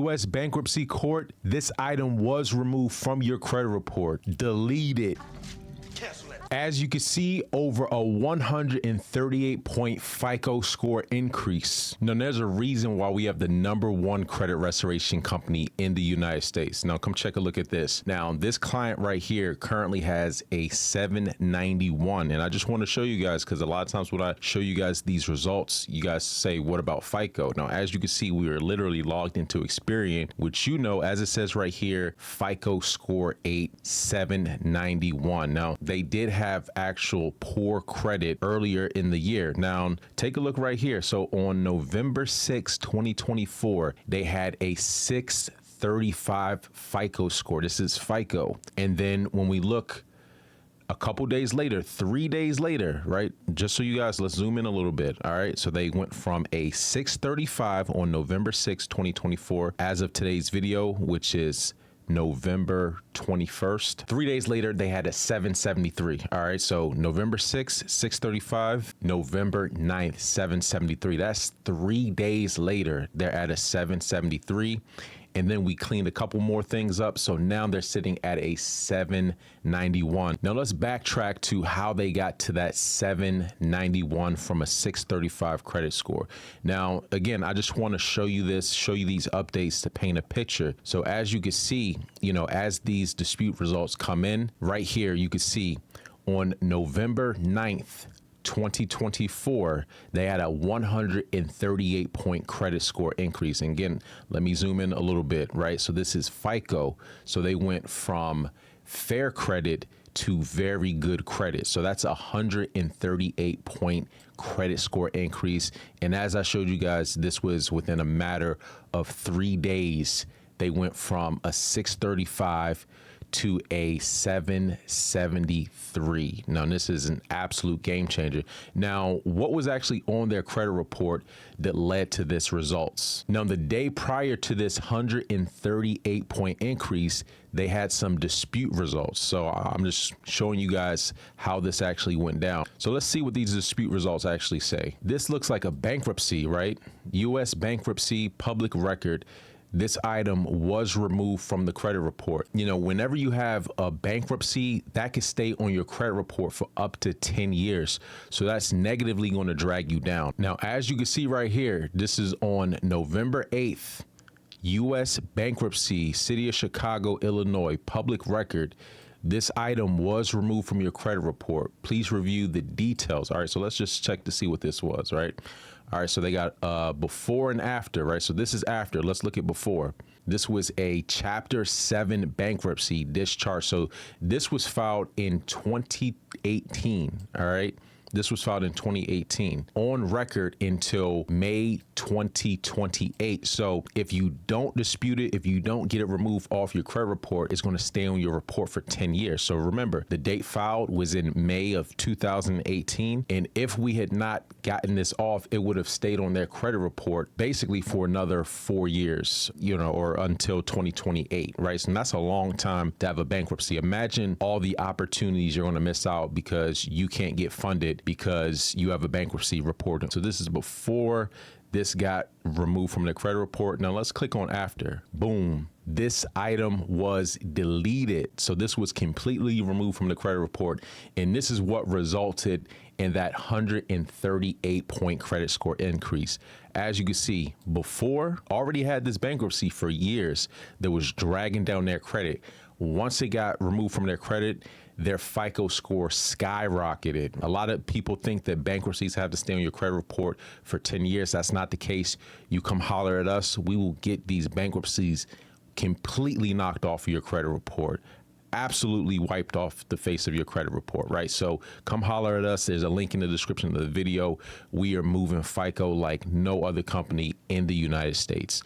U.S. Bankruptcy Court, this item was removed from your credit report. Delete it. As you can see, over a 138-point FICO score increase. Now, there's a reason why we have the #1 credit restoration company in the United States. Now, come check a look at this. Now, this client right here currently has a 791. And I just want to show you guys, because a lot of times when I show you guys these results, you guys say, what about FICO? Now, as you can see, we are literally logged into Experian, which, you know, as it says right here, FICO score 791. Now, they did have actual poor credit earlier in the year. Now, take a look right here. So on November 6, 2024, they had a 635 FICO score. This is FICO. And then when we look a couple days later, 3 days later, right? Just so you guys, let's zoom in a little bit. All right. So they went from a 635 on November 6, 2024, as of today's video, which is November 21st. 3 days later, they had a 773. All right. So November 6th, 635, November 9th, 773. That's 3 days later. They're at a 773. And then we cleaned a couple more things up. So now they're sitting at a 791. Now let's backtrack to how they got to that 791 from a 635 credit score. Now, again, I just want to show you this, show you these updates to paint a picture. So as you can see, you know, as these dispute results come in right here, you can see on November 9th, 2024, they had a 138-point credit score increase. And again, let me zoom in a little bit, right? So this is FICO. So they went from fair credit to very good credit. So that's a 138-point credit score increase. And as I showed you guys, this was within a matter of 3 days. They went from a 635 to a 773. Now, this is an absolute game changer. Now, what was actually on their credit report that led to this results? Now, the day prior to this 138-point increase, they had some dispute results. So I'm just showing you guys how this actually went down. So let's see what these dispute results actually say. This looks like a bankruptcy, right? U.S. bankruptcy public record. This item was removed from the credit report. You know, whenever you have a bankruptcy, that could stay on your credit report for up to 10 years. So that's negatively going to drag you down. Now, as you can see right here, this is on November 8th, U.S. bankruptcy, City of Chicago, Illinois, public record. This item was removed from your credit report. Please review the details. All right, so let's just check to see what this was, right? All right, so they got before and after, right? So this is after. Let's look at before. This was a Chapter 7 bankruptcy discharge. So this was filed in 2018, all right? This was filed in 2018, on record until May 2028. So if you don't dispute it, if you don't get it removed off your credit report, it's going to stay on your report for 10 years. So remember, the date filed was in May of 2018. And if we had not gotten this off, it would have stayed on their credit report basically for another 4 years, you know, or until 2028, right? So that's a long time to have a bankruptcy. Imagine all the opportunities you're going to miss out because you can't get funded because you have a bankruptcy report. So this is before this got removed from the credit report. Now let's click on after. Boom. This item was deleted. So this was completely removed from the credit report. And this is what resulted in that 138-point credit score increase. As you can see, before already had this bankruptcy for years that was dragging down their credit. Once it got removed from their credit, their FICO score skyrocketed. A lot of people think that bankruptcies have to stay on your credit report for 10 years. That's not the case. You come holler at us, we will get these bankruptcies completely knocked off of your credit report. Absolutely wiped off the face of your credit report, right? So come holler at us. There's a link in the description of the video. We are moving FICO like no other company in the United States.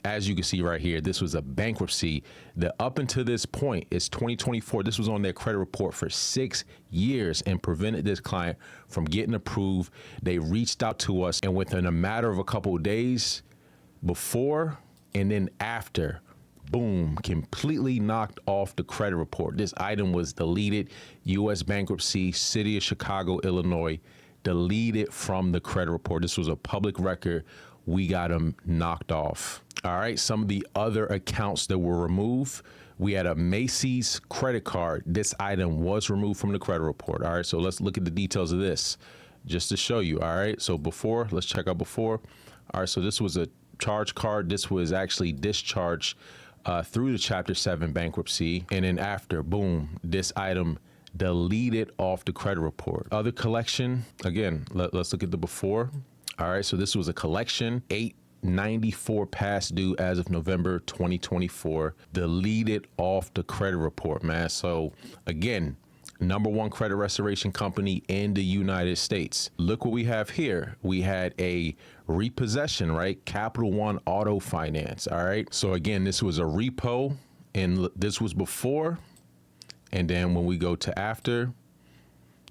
As you can see right here, this was a bankruptcy that up until this point, it's 2024. This was on their credit report for 6 years and prevented this client from getting approved. They reached out to us, and within a matter of a couple of days, before and then after, boom, completely knocked off the credit report. This item was deleted. U.S. bankruptcy, City of Chicago, Illinois, deleted from the credit report. This was a public record we got them knocked off. All right, some of the other accounts that were removed, we had a Macy's credit card. This item was removed from the credit report. All right, so let's look at the details of this just to show you. All right, so before, let's check out before. All right, so this was a charge card. This was actually discharged through the Chapter 7 bankruptcy. And then after, boom, this item deleted off the credit report. Other collection, again, let's look at the before. All right, so this was a collection, 894 past due as of November 2024, deleted off the credit report, man. So again, #1 credit restoration company in the United States. Look what we have here. We had a repossession, right? Capital One Auto Finance. All right. So again, this was a repo, and this was before. And then when we go to after,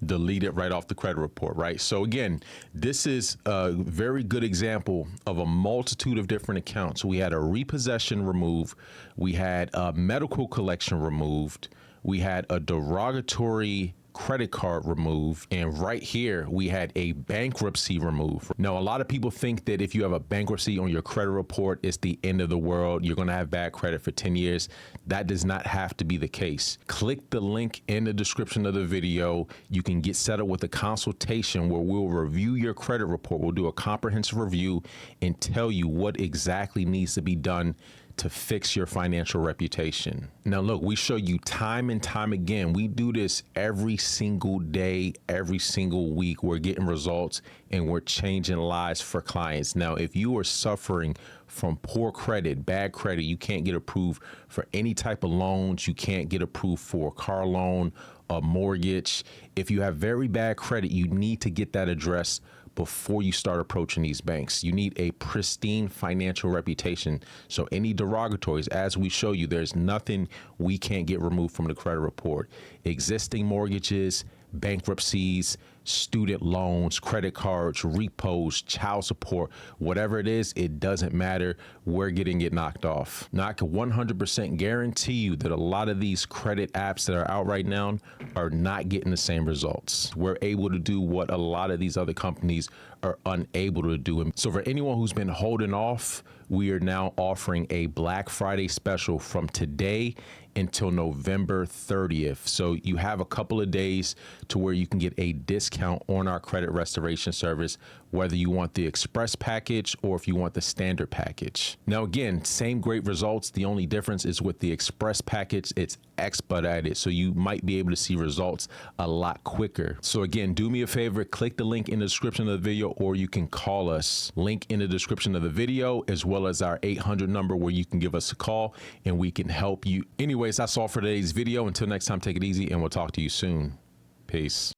delete it right off the credit report, right? So again, this is a very good example of a multitude of different accounts. We had a repossession removed. We had a medical collection removed. We had a derogatory credit card removed, and right here we had a bankruptcy removed. Now, a lot of people think that if you have a bankruptcy on your credit report, it's the end of the world. You're going to have bad credit for 10 years. That does not have to be the case. Click the link in the description of the video. You can get set up with a consultation where we'll review your credit report. We'll do a comprehensive review and tell you what exactly needs to be done to fix your financial reputation. Now, look, we show you time and time again. We do this every single day, every single week. We're getting results and we're changing lives for clients. Now, if you are suffering from poor credit, bad credit, you can't get approved for any type of loans. You can't get approved for a car loan, a mortgage. If you have very bad credit, you need to get that addressed before you start approaching these banks. You need a pristine financial reputation. So any derogatories, as we show you, there's nothing we can't get removed from the credit report. Existing mortgages, bankruptcies, student loans, credit cards, repos, child support, whatever it is, it doesn't matter. We're getting it knocked off. Now, I can 100% guarantee you that a lot of these credit apps that are out right now are not getting the same results. We're able to do what a lot of these other companies are unable to do. And so for anyone who's been holding off, we are now offering a Black Friday special from today until November 30th. So you have a couple of days to where you can get a discount on our credit restoration service, whether you want the express package or if you want the standard package. Now, again, same great results. The only difference is with the express package, it's expedited. So you might be able to see results a lot quicker. So again, do me a favor, click the link in the description of the video, or you can call us. Link in the description of the video, as well as our 800 number where you can give us a call and we can help you. Anyways, that's all for today's video. Until next time, take it easy and we'll talk to you soon. Peace.